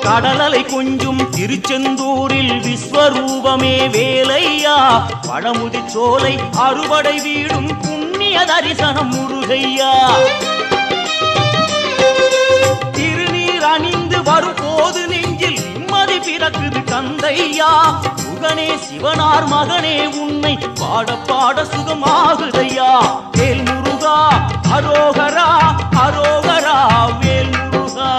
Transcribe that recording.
கடலலை கொஞ்சும் திருச்செந்தூரில் விஸ்வரூபமே வேலையா பழமுதி சோலை அறுபடை வீடும் புண்ணிய தரிசனம் முருகையா திருநீர் அணிந்து வரும் போது நெஞ்சில் நிம்மதி பிறக்குது கந்தையா சுகனே சிவனார் மகனே உன்னை பாட பாட சுகமாகுதையா வேல் முருகா அரோகரா அரோகரா வேல் முருகா